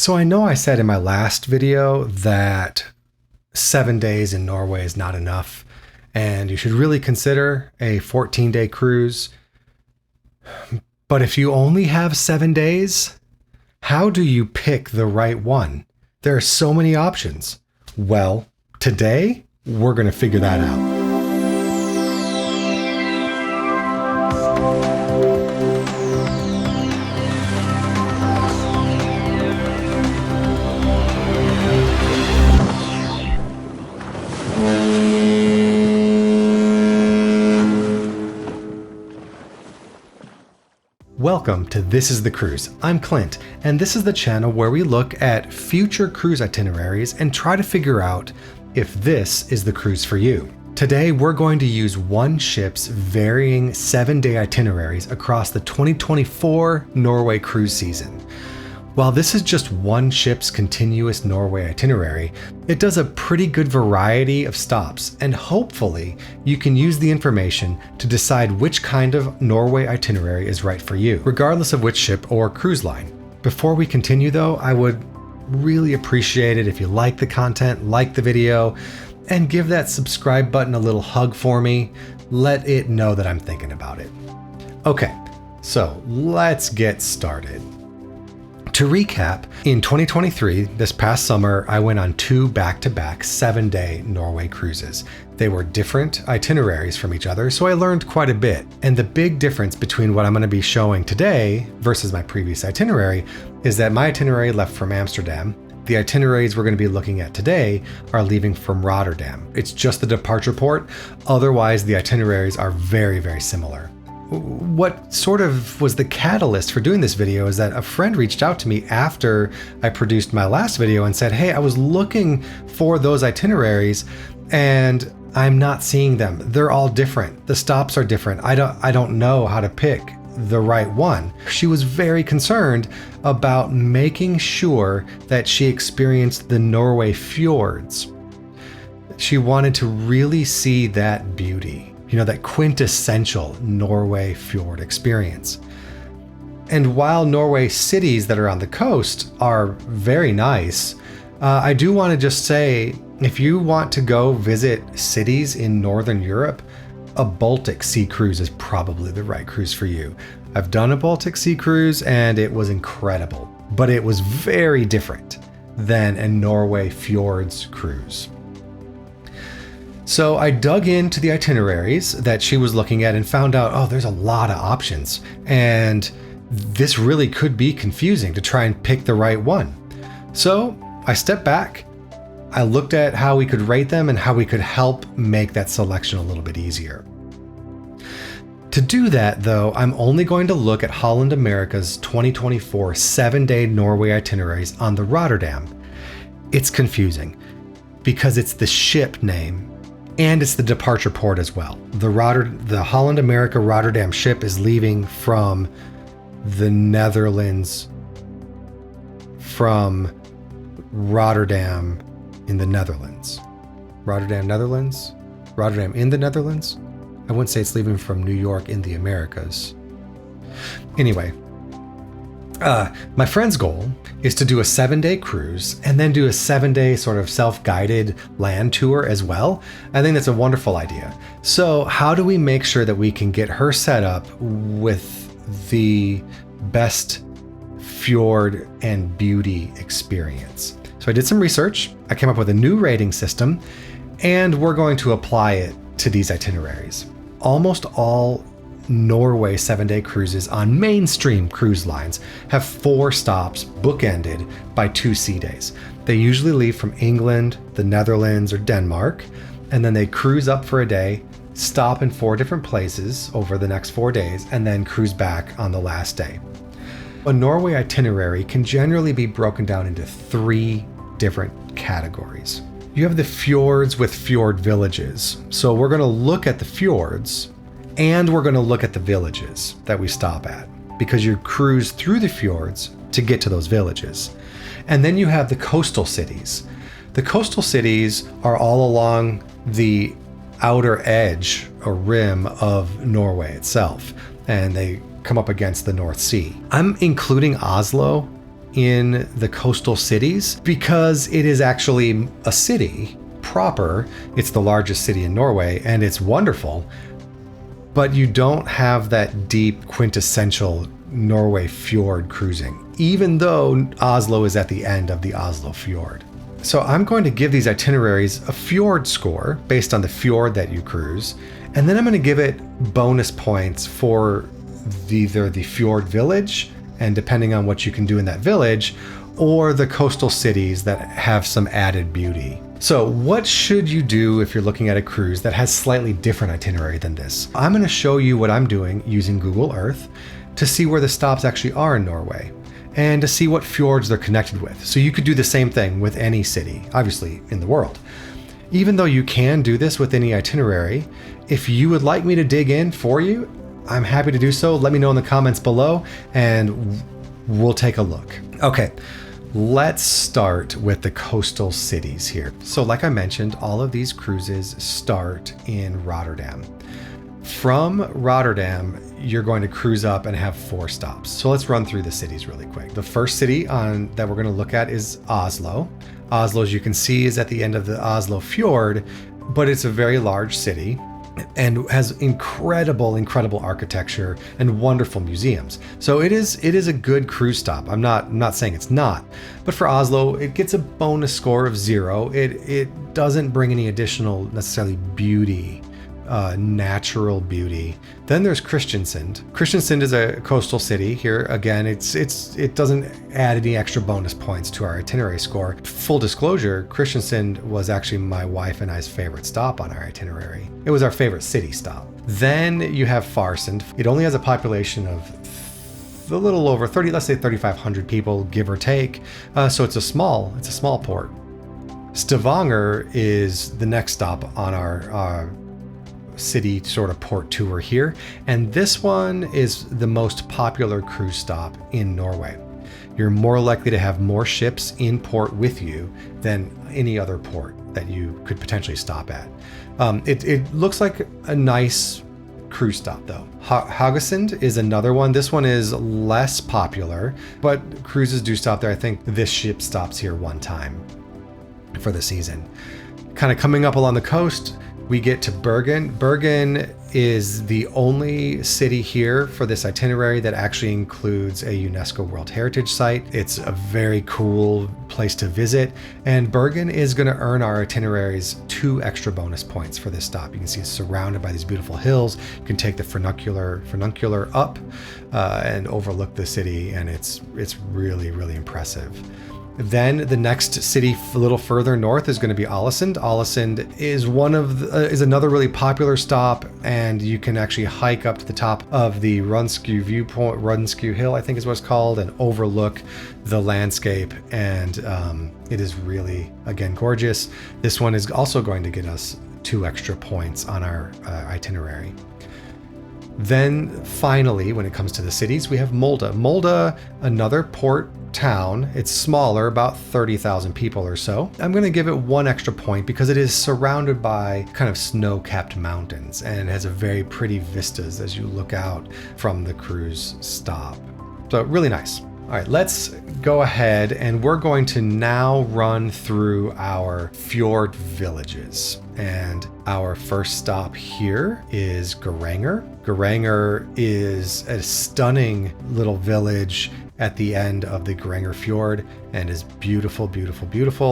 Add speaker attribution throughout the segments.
Speaker 1: So I know I said in my last video that 7 days in Norway is not enough, and you should really consider a 14-day cruise. But if you only have 7 days, how do you pick the right one? There are so many options. Well, today we're going to figure that out. Welcome to This is the Cruise. I'm Clint, and this is the channel where we look at future cruise itineraries and try to figure out if this is the cruise for you. Today, we're going to use one ship's varying 7-day itineraries across the 2024 Norway cruise season. While this is just one ship's continuous Norway itinerary, it does a pretty good variety of stops, and hopefully you can use the information to decide which kind of Norway itinerary is right for you, regardless of which ship or cruise line. Before we continue though, I would really appreciate it if you like the content, like the video, and give that subscribe button a little hug for me. Let it know that I'm thinking about it. Okay, so let's get started. To recap, in 2023, this past summer, I went on 2 back-to-back 7-day Norway cruises. They were different itineraries from each other, so I learned quite a bit. And the big difference between what I'm going to be showing today versus my previous itinerary is that my itinerary left from Amsterdam. The itineraries we're going to be looking at today are leaving from Rotterdam. It's just the departure port. Otherwise, the itineraries are very, very similar. What sort of was the catalyst for doing this video is that a friend reached out to me after I produced my last video and said, hey, I was looking for those itineraries and I'm not seeing them. They're all different. The stops are different. I don't know how to pick the right one. She was very concerned about making sure that she experienced the Norway fjords. She wanted to really see that beauty. That quintessential Norway fjord experience. And while Norway cities that are on the coast are very nice, I do want to just say, if you want to go visit cities in Northern Europe, a Baltic Sea cruise is probably the right cruise for you. I've done a Baltic Sea cruise and it was incredible, but it was very different than a Norway fjords cruise. So I dug into the itineraries that she was looking at and found out, oh, there's a lot of options. And this really could be confusing to try and pick the right one. So I stepped back, I looked at how we could rate them and how we could help make that selection a little bit easier. To do that though, I'm only going to look at Holland America's 2024 7-day Norway itineraries on the Rotterdam. It's confusing because it's the ship name and it's the departure port as well. The Holland America Rotterdam ship is leaving from the Netherlands, from Rotterdam in the Netherlands. Rotterdam in the Netherlands? I wouldn't say it's leaving from New York in the Americas. Anyway, my friend's goal is to do a 7-day cruise and then do a 7-day sort of self-guided land tour as well. I think that's a wonderful idea. So how do we make sure that we can get her set up with the best fjord and beauty experience? So I did some research. I came up with a new rating system and we're going to apply it to these itineraries. Almost all Norway 7-day cruises on mainstream cruise lines have 4 stops bookended by 2 sea days. They usually leave from England, the Netherlands, or Denmark, and then they cruise up for a day, stop in 4 different places over the next 4 days, and then cruise back on the last day. A Norway itinerary can generally be broken down into 3 different categories. You have the fjords with fjord villages. So we're going to look at the fjords and we're going to look at the villages that we stop at because you cruise through the fjords to get to those villages. And then you have the coastal cities. The coastal cities are all along the outer edge or rim of Norway itself, and they come up against the North Sea. I'm including Oslo in the coastal cities because it is actually a city proper. It's the largest city in Norway and it's wonderful, but you don't have that deep quintessential Norway fjord cruising, even though Oslo is at the end of the Oslo fjord. So I'm going to give these itineraries a fjord score based on the fjord that you cruise, and then I'm going to give it bonus points for either the fjord village, and depending on what you can do in that village, or the coastal cities that have some added beauty. So what should you do if you're looking at a cruise that has slightly different itinerary than this? I'm going to show you what I'm doing using Google Earth to see where the stops actually are in Norway and to see what fjords they're connected with. So you could do the same thing with any city, obviously, in the world. Even though you can do this with any itinerary, if you would like me to dig in for you, I'm happy to do so. Let me know in the comments below and we'll take a look. Okay, let's start with the coastal cities here. So like I mentioned, all of these cruises start in Rotterdam. From Rotterdam, you're going to cruise up and have 4 stops. So let's run through the cities really quick. The first city that we're going to look at is Oslo. Oslo, as you can see, is at the end of the Oslo fjord, but it's a very large city and has incredible architecture and wonderful museums. So it is a good cruise stop. I'm not saying it's not, but for Oslo, it gets a bonus score of 0. It doesn't bring any additional necessarily beauty, natural beauty. Then there's Kristiansand. Kristiansand is a coastal city here. Again, it doesn't add any extra bonus points to our itinerary score. Full disclosure, Kristiansand was actually my wife and I's favorite stop on our itinerary. It was our favorite city stop. Then you have Farsund. It only has a population of a little over 30, let's say 3,500 people, give or take. So it's a small port. Stavanger is the next stop on our city sort of port tour here, and this one is the most popular cruise stop in Norway. You're more likely to have more ships in port with you than any other port that you could potentially stop at. It looks like a nice cruise stop though. Haugesund is another one. This one is less popular, but cruises do stop there. I think this ship stops here one time for the season. Kind of coming up along the coast, we get to Bergen. Bergen is the only city here for this itinerary that actually includes a UNESCO World Heritage Site. It's a very cool place to visit, and Bergen is going to earn our itineraries 2 extra bonus points for this stop. You can see it's surrounded by these beautiful hills. You can take the funicular up and overlook the city, and it's really impressive. Then the next city a little further north is going to be Ålesund. Ålesund is another really popular stop, and you can actually hike up to the top of the Runsku viewpoint, Runsku Hill, I think is what it's called, and overlook the landscape. And it is really, again, gorgeous. This one is also going to get us 2 extra points on our itinerary. Then finally, when it comes to the cities, we have Molde. Molde, another port town. It's smaller, about 30,000 people or so. I'm going to give it 1 extra point because it is surrounded by kind of snow-capped mountains and has a very pretty vistas as you look out from the cruise stop. So really nice. All right, let's go ahead and we're going to now run through our fjord villages. And our first stop here is Geiranger. Geiranger is a stunning little village at the end of the Geiranger Fjord and is beautiful.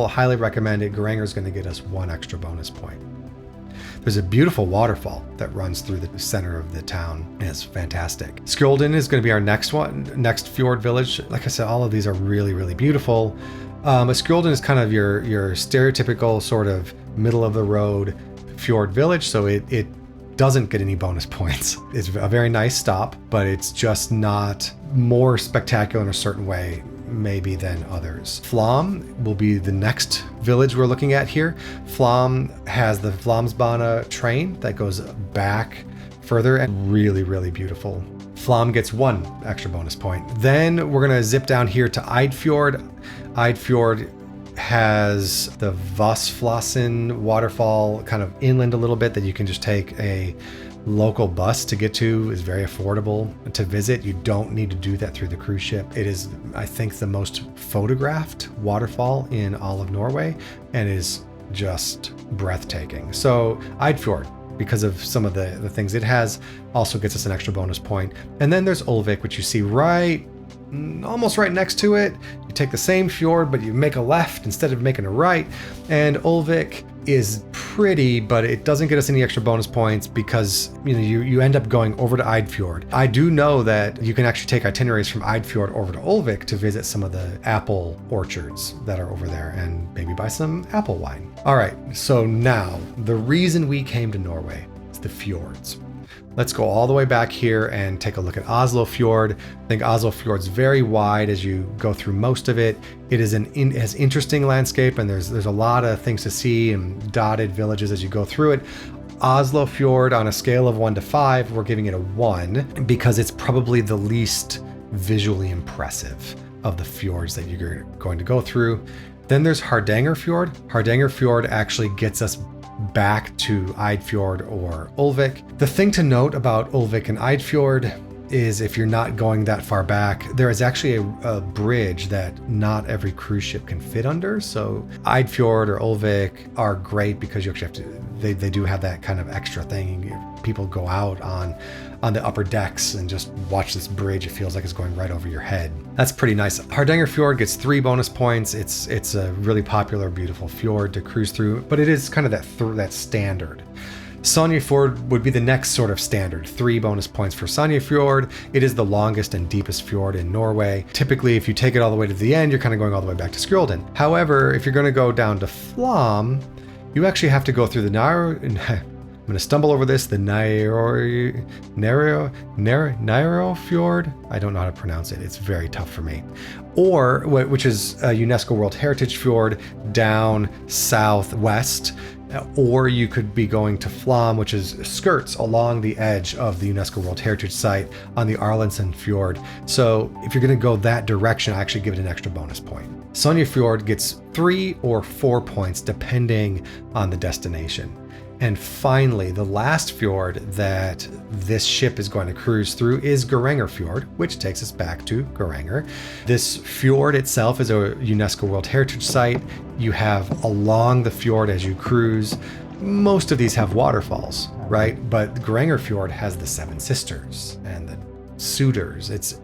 Speaker 1: Highly recommend it. Geiranger is going to get us 1 extra bonus point. There's a beautiful waterfall that runs through the center of the town, and it's fantastic. Skjolden is going to be our next fjord village. Like I said, all of these are really beautiful. Skjolden is kind of your stereotypical sort of middle of the road fjord village, so it doesn't get any bonus points. It's a very nice stop, but it's just not more spectacular in a certain way maybe than others. Flom will be the next village we're looking at here. Flom has the Flåmsbana train that goes back further and really beautiful. Flom gets 1 extra bonus point. Then we're gonna zip down here to Eidfjord. Eidfjord has the Vossflossen waterfall kind of inland a little bit that you can just take a local bus to get to is very affordable to visit. You don't need to do that through the cruise ship. It is, I think, the most photographed waterfall in all of Norway and is just breathtaking. So Eidfjord, because of some of the things it has, also gets us an extra bonus point. And then there's Ulvik, which you see almost right next to it. You take the same fjord, but you make a left instead of making a right. And Ulvik is pretty, but it doesn't get us any extra bonus points because you end up going over to Eidfjord. I do know that you can actually take itineraries from Eidfjord over to Ulvik to visit some of the apple orchards that are over there and maybe buy some apple wine. All right, so now the reason we came to Norway is the fjords. Let's go all the way back here and take a look at Oslo Fjord. I think Oslo Fjord's very wide as you go through most of it. It is has interesting landscape, and there's a lot of things to see and dotted villages as you go through it. Oslo Fjord, on a scale of 1 to 5, we're giving it a 1 because it's probably the least visually impressive of the fjords that you're going to go through. Then there's Hardanger Fjord. Hardanger Fjord actually gets us back to Eidfjord or Ulvik. The thing to note about Ulvik and Eidfjord is if you're not going that far back, there is actually a bridge that not every cruise ship can fit under. So Eidfjord or Ulvik are great because you actually have to, they do have that kind of extra thing. People go out on the upper decks and just watch this bridge. It feels like it's going right over your head. That's pretty nice. Hardanger Fjord gets 3 bonus points. It's a really popular, beautiful fjord to cruise through, but it is kind of that standard. Sognefjord would be the next sort of standard. 3 bonus points for Sognefjord. It is the longest and deepest fjord in Norway. Typically, if you take it all the way to the end, you're kind of going all the way back to Skjolden. However, if you're going to go down to Flåm, you actually have to go through the I'm going to stumble over this, the Nairo Fjord. I don't know how to pronounce it. It's very tough for me. Or, which is a UNESCO World Heritage Fjord down southwest. Or you could be going to Flåm, which is skirts along the edge of the UNESCO World Heritage Site on the Arlandsen Fjord. So if you're going to go that direction, I actually give it an extra bonus point. Sognefjord gets 3 or 4 points depending on the destination. And finally, the last fjord that this ship is going to cruise through is Geiranger Fjord, which takes us back to Geiranger. This fjord itself is a UNESCO World Heritage Site. You have along the fjord as you cruise, most of these have waterfalls, right? But Geiranger Fjord has the 7 Sisters and the Suitors. It's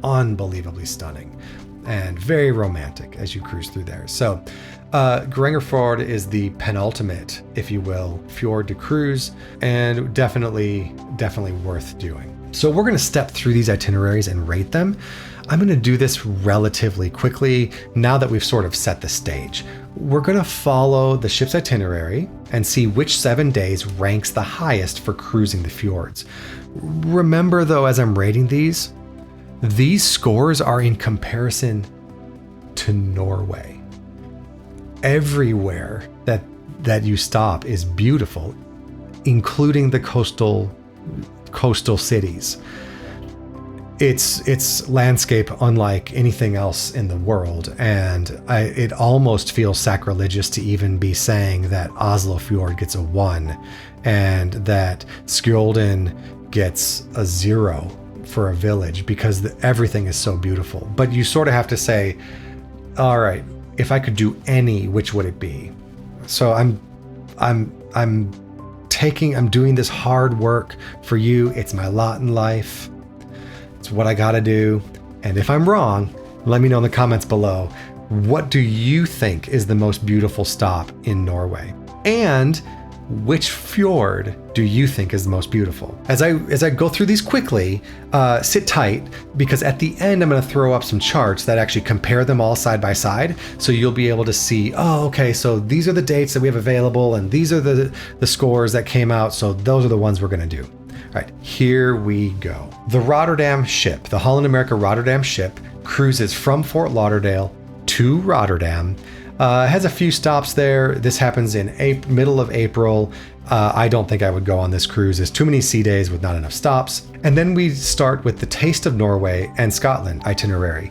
Speaker 1: unbelievably stunning and very romantic as you cruise through there. So Geiranger Fjord is the penultimate, if you will, fjord to cruise, and definitely worth doing. So we're going to step through these itineraries and rate them. I'm going to do this relatively quickly now that we've sort of set the stage. We're going to follow the ship's itinerary and see which 7 days ranks the highest for cruising the fjords. Remember though, as I'm rating these scores are in comparison to Norway. Everywhere that you stop is beautiful, including the coastal cities. It's landscape unlike anything else in the world, and it almost feels sacrilegious to even be saying that Oslo Fjord gets a 1 and that Skjolden gets a 0 for a village because everything is so beautiful. But you sort of have to say, all right, if I could do any, which would it be? So I'm doing this hard work for you. It's my lot in life. It's what I gotta do. And if I'm wrong, let me know in the comments below. What do you think is the most beautiful stop in Norway? And which fjord do you think is the most beautiful? As I go through these quickly, sit tight, because at the end I'm going to throw up some charts that actually compare them all side by side, so you'll be able to see, oh, okay, so these are the dates that we have available, and these are the scores that came out, so those are the ones we're going to do. All right, here we go. The Rotterdam ship, the Holland America Rotterdam ship, cruises from Fort Lauderdale to Rotterdam. Has a few stops there. This happens in middle of April. I don't think I would go on this cruise. There's too many sea days with not enough stops. And then we start with the Taste of Norway and Scotland itinerary.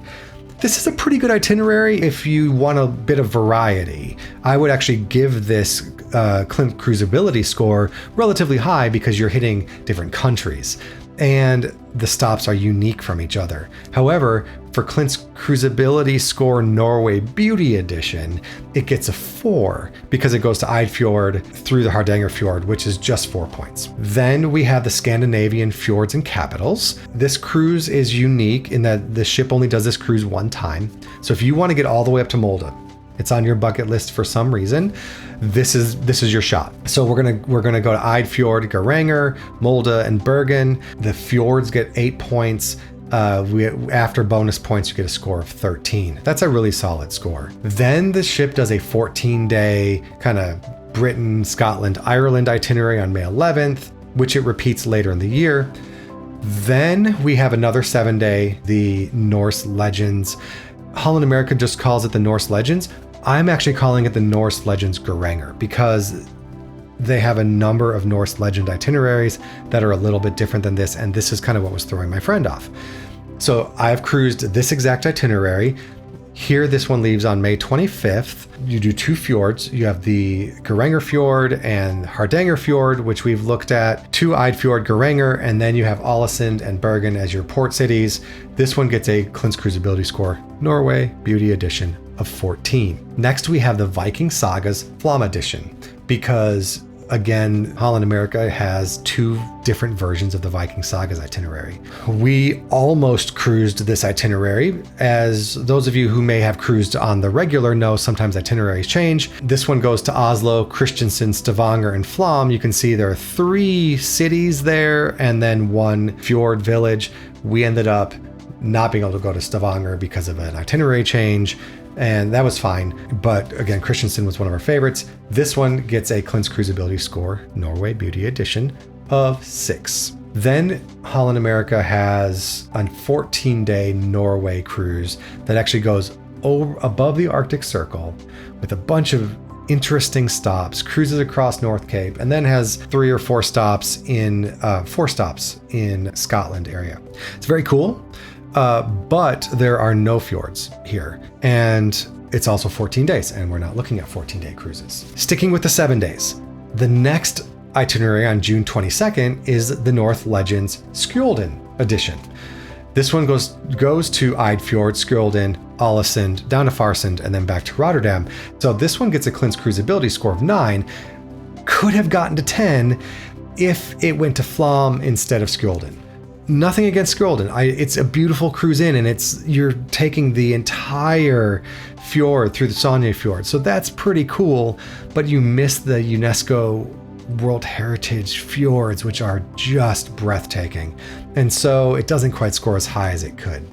Speaker 1: This is a pretty good itinerary if you want a bit of variety. I would actually give this Clint Cruisability score relatively high because you're hitting different countries. And the stops are unique from each other. However, for Clint's Cruisability score Norway Beauty Edition, it gets a 4 because it goes to Eidfjord through the Hardanger Fjord, which is just 4 points. Then we have the Scandinavian Fjords and Capitals. This cruise is unique in that the ship only does this cruise one time. So if you want to get all the way up to Molde, it's on your bucket list for some reason, this is your shot. So we're gonna go to Eidfjord, Geiranger, Molde, and Bergen. The fjords get 8 points. After bonus points, you get a score of 13. That's a really solid score. Then the ship does a 14-day kind of Britain, Scotland, Ireland itinerary on May 11th, which it repeats later in the year. Then we have another 7-day, the Norse Legends. Holland America just calls it the Norse Legends. I'm actually calling it the Norse Legends Geiranger because they have a number of Norse legend itineraries that are a little bit different than this, and this is kind of what was throwing my friend off. So I've cruised this exact itinerary. Here, this one leaves on May 25th. You do 2 fjords. You have the Geiranger Fjord and Hardanger Fjord, which we've looked at, 2 Eidfjord, Geiranger, and then you have Ålesund and Bergen as your port cities. This one gets a Clint's Cruisability score, Norway Beauty Edition of 14. Next, we have the Viking Sagas Flam Edition, because again, Holland America has 2 different versions of the Viking Sagas itinerary. We almost cruised this itinerary. As those of you who may have cruised on the regular know, sometimes itineraries change. This one goes to Oslo, Kristiansand, Stavanger, and Flam. You can see there are 3 cities there and then 1 fjord village. We ended up not being able to go to Stavanger because of an itinerary change, and that was fine. But again, Kristiansand was one of our favorites. This one gets a Clint's Cruisability score, Norway Beauty Edition, of 6. Then Holland America has a 14-day Norway cruise that actually goes above the Arctic Circle with a bunch of interesting stops, cruises across North Cape, and then has 3 or 4 stops in 4 stops in Scotland area. It's very cool. But there are no fjords here, and it's also 14 days, and we're not looking at 14-day cruises. Sticking with the 7 days, the next itinerary on June 22nd is the North Legends Skjolden edition. This one goes to Eidfjord, Skjolden, Ålesund, down to Farsund, and then back to Rotterdam. So this one gets a Clint's Cruisability score of 9. Could have gotten to 10 if it went to Flam instead of Skjolden. Nothing against Skjolden. It's a beautiful cruise in, and you're taking the entire fjord through the Sonja Fjord. So that's pretty cool, but you miss the UNESCO World Heritage fjords, which are just breathtaking. And so it doesn't quite score as high as it could.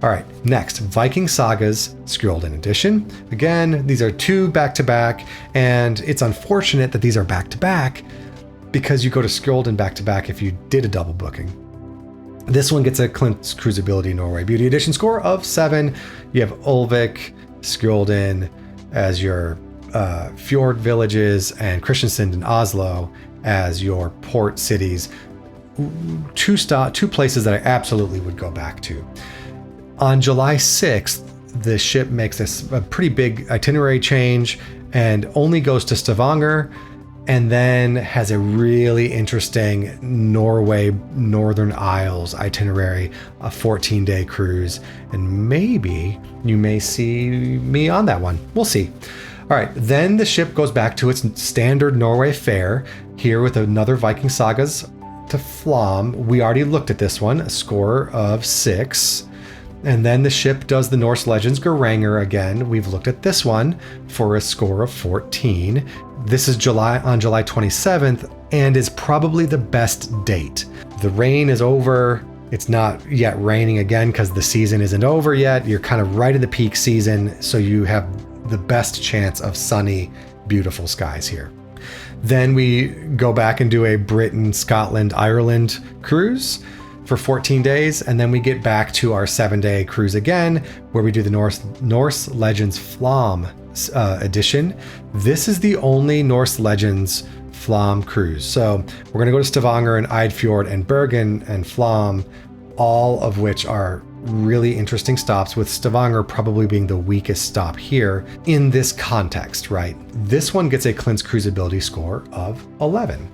Speaker 1: All right, next, Viking Sagas Skjolden edition. Again, these are 2 back-to-back, and it's unfortunate that these are back-to-back because you go to Skjolden back-to-back if you did a double booking. This one gets a Clint's Cruisability Norway Beauty Edition score of 7. You have Ulvik, Skjolden as your fjord villages, and Kristiansand and Oslo as your port cities. 2 places that I absolutely would go back to. On July 6th, the ship makes a pretty big itinerary change and only goes to Stavanger, and then has a really interesting Norway Northern Isles itinerary, a 14-day cruise, and maybe you may see me on that one. We'll see. All right, then the ship goes back to its standard Norway fare, here with another Viking Sagas to Flam. We already looked at this one, a score of 6. And then the ship does the Norse Legends Geiranger again. We've looked at this one for a score of 14. This is on July 27th, and is probably the best date. The rain is over. It's not yet raining again because the season isn't over yet. You're kind of right in the peak season, so you have the best chance of sunny, beautiful skies here. Then we go back and do a Britain, Scotland, Ireland cruise for 14 days, and then we get back to our 7-day cruise again, where we do the Norse Legends Flam edition. This is the only Norse Legends Flam cruise. So we're going to go to Stavanger and Eidfjord and Bergen and Flam, all of which are really interesting stops, with Stavanger probably being the weakest stop here in this context, right? This one gets a Clint's cruisability score of 11.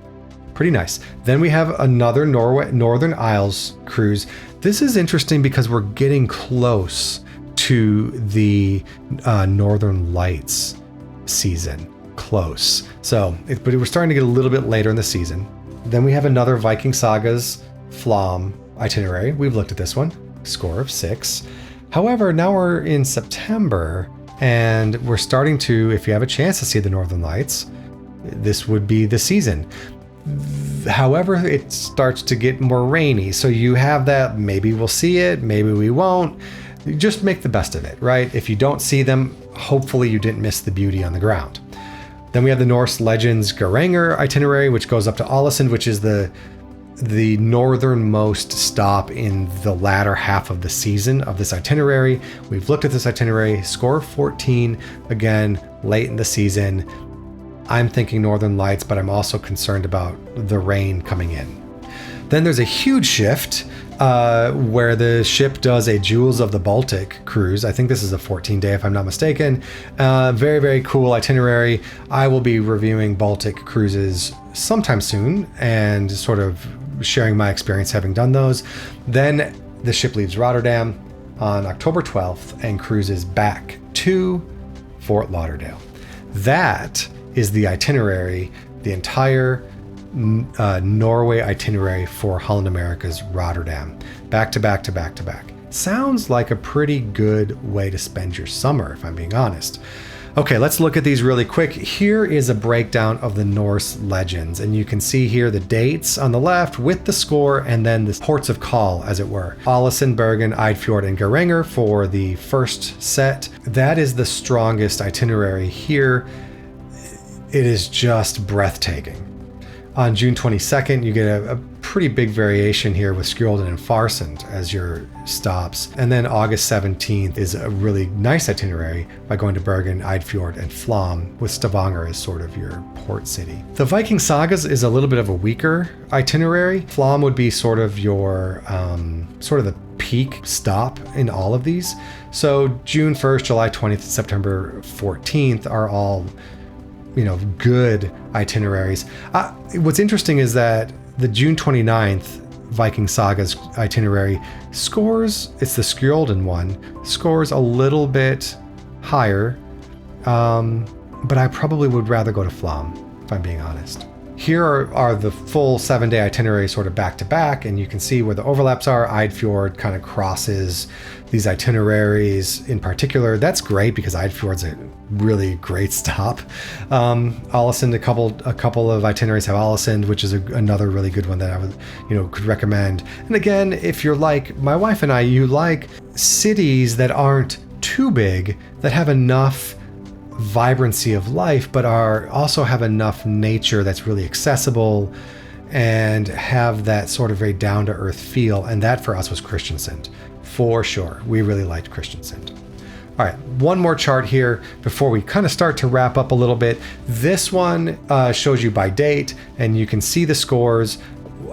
Speaker 1: Pretty nice. Then we have another Northern Isles cruise. This is interesting because we're getting close to the Northern Lights season. Close. But we're starting to get a little bit later in the season. Then we have another Viking Sagas Flom itinerary. We've looked at this one. Score of 6. However, now we're in September and we're starting to, if you have a chance to see the Northern Lights, this would be the season. However, it starts to get more rainy. So you have that, maybe we'll see it, maybe we won't. Just make the best of it, right? If you don't see them, hopefully you didn't miss the beauty on the ground. Then we have the Norse Legends Geiranger itinerary, which goes up to Ålesund, which is the northernmost stop in the latter half of the season of this itinerary. We've looked at this itinerary, score 14, again, late in the season. I'm thinking Northern Lights, but I'm also concerned about the rain coming in. Then there's a huge shift where the ship does a Jewels of the Baltic cruise. I think this is a 14-day, if I'm not mistaken. Very, very cool itinerary. I will be reviewing Baltic cruises sometime soon and sort of sharing my experience having done those. Then the ship leaves Rotterdam on October 12th and cruises back to Fort Lauderdale. That is the itinerary, the entire Norway itinerary for Holland America's Rotterdam. Back to back to back to back. Sounds like a pretty good way to spend your summer, if I'm being honest. Okay, let's look at these really quick. Here is a breakdown of the Norse legends, and you can see here the dates on the left with the score and then the ports of call, as it were. Ålesund, Bergen, Eidfjord, and Geiranger for the first set. That is the strongest itinerary here. It is just breathtaking. On June 22nd, you get a pretty big variation here with Skjolden and Farsund as your stops. And then August 17th is a really nice itinerary by going to Bergen, Eidfjord, and Flom, with Stavanger as sort of your port city. The Viking Sagas is a little bit of a weaker itinerary. Flom would be sort of your, sort of the peak stop in all of these. So June 1st, July 20th, September 14th are all good itineraries. What's interesting is that the June 29th Viking Sagas itinerary scores, it's the Skjolden one, scores a little bit higher, but I probably would rather go to Flom, if I'm being honest. Here are the full 7-day itinerary sort of back to back, and you can see where the overlaps are. Eidfjord kind of crosses these itineraries in particular. That's great because Eidfjord's a really great stop. Ålesund, a couple of itineraries have Ålesund, which is another really good one that I would, could recommend. And again, if you're like my wife and I, you like cities that aren't too big, that have enough vibrancy of life, but also have enough nature that's really accessible and have that sort of very down-to-earth feel. And that for us was Kristiansand, for sure. We really liked Kristiansand. All right, one more chart here before we kind of start to wrap up a little bit. This one shows you by date, and you can see the scores.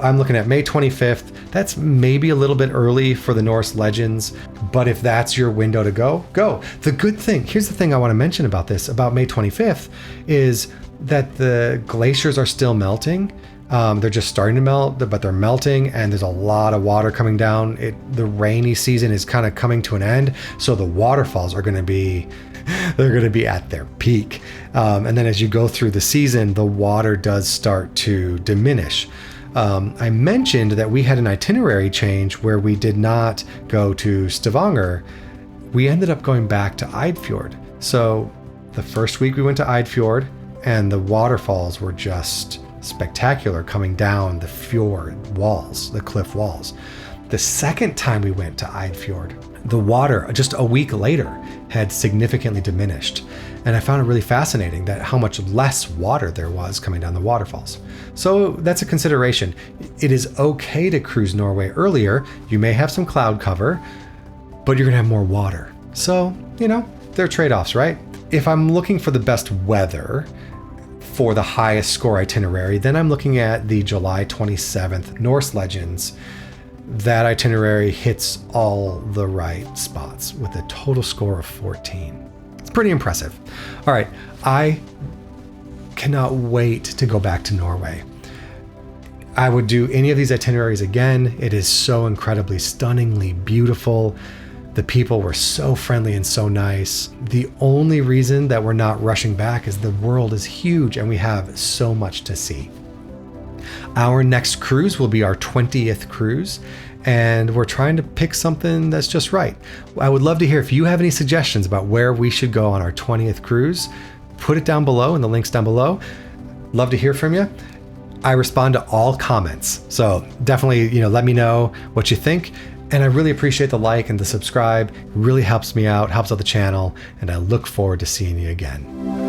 Speaker 1: I'm looking at May 25th. That's maybe a little bit early for the Norse Legends, but if that's your window to go, go. The good thing, here's the thing I want to mention about this, about May 25th, is that the glaciers are still melting. They're just starting to melt, but they're melting, and there's a lot of water coming down. The rainy season is kind of coming to an end, so the waterfalls are going to be at their peak. And then as you go through the season, the water does start to diminish. I mentioned that we had an itinerary change where we did not go to Stavanger. We ended up going back to Eidfjord. So the first week we went to Eidfjord, and the waterfalls were just spectacular coming down the fjord walls, the cliff walls. The second time we went to Eidfjord, the water just a week later had significantly diminished. And I found it really fascinating that how much less water there was coming down the waterfalls. So that's a consideration. It is okay to cruise Norway earlier. You may have some cloud cover, but you're gonna have more water. So, there are trade-offs, right? If I'm looking for the best weather for the highest score itinerary, then I'm looking at the July 27th Norse Legends. that itinerary hits all the right spots with a total score of 14. It's pretty impressive. All right, I cannot wait to go back to Norway. I would do any of these itineraries again. It is so incredibly stunningly beautiful. The people were so friendly and so nice. The only reason that we're not rushing back is the world is huge and we have so much to see. Our next cruise will be our 20th cruise, and we're trying to pick something that's just right. I would love to hear if you have any suggestions about where we should go on our 20th cruise. Put it down below in the links down below. Love to hear from you. I respond to all comments, so definitely, let me know what you think. And I really appreciate the like and the subscribe. It really helps me out, helps out the channel, and I look forward to seeing you again.